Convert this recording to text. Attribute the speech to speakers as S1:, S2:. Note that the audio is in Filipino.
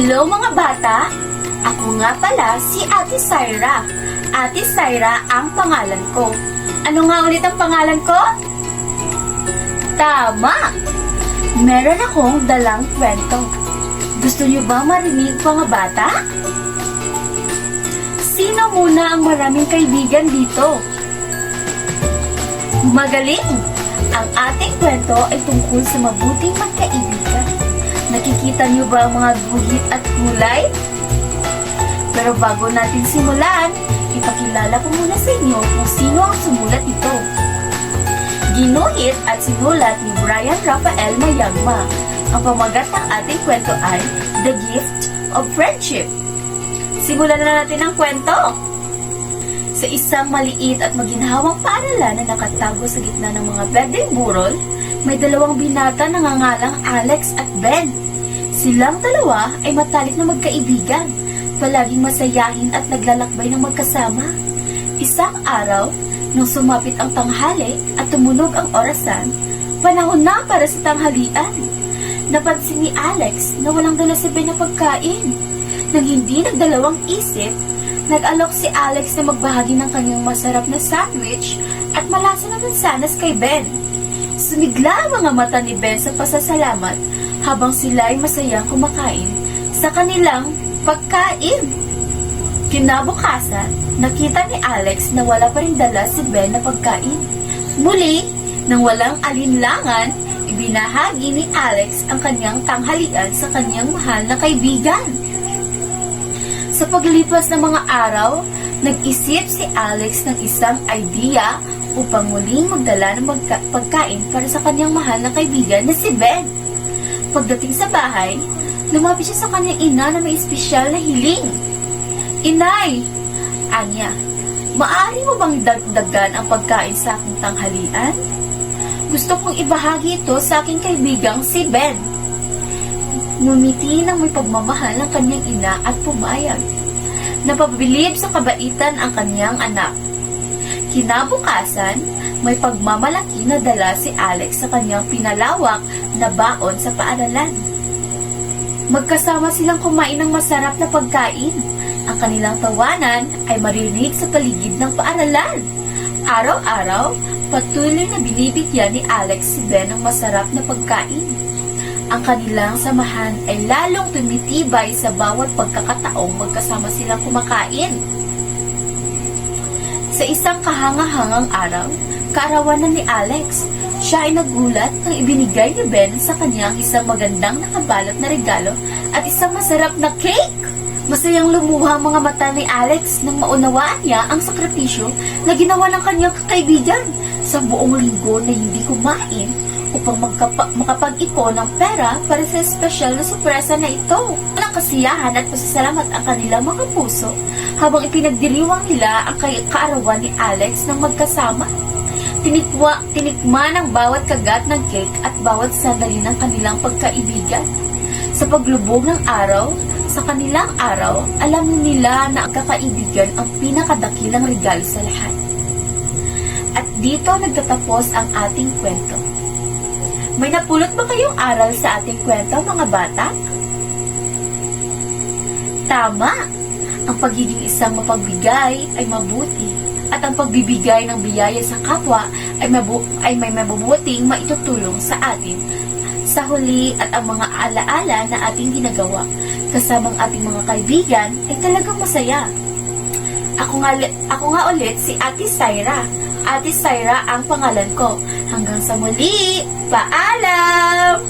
S1: Hello mga bata! Ako nga pala si Ate Syra. Ate Syra ang pangalan ko. Ano nga ulit ang pangalan ko? Tama! Meron akong dalang kwento. Gusto niyo ba marinig mga bata? Sino muna ang maraming kaibigan dito? Magaling! Ang ating kwento ay tungkol sa mabuting magkaibigan. Nakikita niyo ba ang mga guhit at kulay? Pero bago natin simulan, ipakilala ko muna sa inyo kung sino ang sumulat ito. Ginuhit at sinulat ni Brian Rafael Mayagma. Ang pamagat ng ating kwento ay The Gift of Friendship. Simulan na natin ang kwento! Sa isang maliit at maginhawang paaralan na nakatago sa gitna ng mga berdeng burol, may dalawang binata na nangangalang Alex at Ben. Silang dalawa ay matalik na magkaibigan, palaging masayahin at naglalakbay ng magkasama. Isang araw, nung sumapit ang tanghali at tumunog ang orasan, panahon na para sa tanghalian. Napansin ni Alex na walang dala si Ben na pagkain. Nang hindi nagdalawang isip, nag-alok si Alex na magbahagi ng kanyang masarap na sandwich at malasa na mansanas kay Ben. Sumigla ang mga mata ni Ben sa pasasalamat habang sila ay masayang kumakain sa kanilang pagkain. Kinabukasan, nakita ni Alex na wala pa rin dala si Ben na pagkain. Muli, nang walang alinlangan, ibinahagi ni Alex ang kanyang tanghalian sa kanyang mahal na kaibigan. Sa paglipas ng mga araw, nag-isip si Alex ng isang idea upang muling magdala ng pagkain para sa kanyang mahal na kaibigan na si Ben. Pagdating sa bahay, lumapit siya sa kanyang ina na may espesyal na hiling. Inay! Anya, maaari mo bang dagdagan ang pagkain sa aking tanghalian? Gusto kong ibahagi ito sa aking kaibigang si Ben. Ngumiti ng may pagmamahal ng kanyang ina at pumayag. Napabilib sa kabaitan ang kanyang anak. Kinabukasan, may pagmamalaki na dala si Alex sa kanyang pinalawak na baon sa paaralan. Magkasama silang kumain ng masarap na pagkain. Ang kanilang tawanan ay marinig sa paligid ng paaralan. Araw-araw, patuloy na binibigyan ni Alex si Ben ng masarap na pagkain. Ang kanilang samahan ay lalong tumitibay sa bawat pagkakataong magkasama silang kumakain. Sa isang kahangahangang araw, kaarawanan ni Alex, siya ay nagulat nang ibinigay ni Ben sa kanyang isang magandang nakabalot na regalo at isang masarap na cake. Masayang lumuha ang mga mata ni Alex nang maunawaan niya ang sakripisyo na ginawa ng kanyang kaibigan sa buong linggo na hindi kumain upang makapag-ipon ng pera para sa espesyal na sorpresa na ito. Walang kasiyahan at pasasalamat ang kanilang mga puso habang ipinagdiriwang nila ang kaarawan ni Alex ng magkasama. Tinikman ang bawat kagat ng cake at bawat sandali ng kanilang pagkaibigan. Sa paglubog ng araw, sa kanilang araw, alam nila na ang kakaibigan ang pinakadakilang regalo sa lahat. At dito nagtatapos ang ating kwento. May napulot ba kayong aral sa ating kwento, mga bata? Tama! Ang pagiging isang mapagbigay ay mabuti at ang pagbibigay ng biyaya sa kapwa ay may mabubuting maitutulong sa atin sa huli at ang mga alaala na ating ginagawa kasamang ating mga kaibigan ay talagang masaya. Ako nga ulit si Ate Syra. Ate Syra ang pangalan ko. Hanggang sa muli, paalam!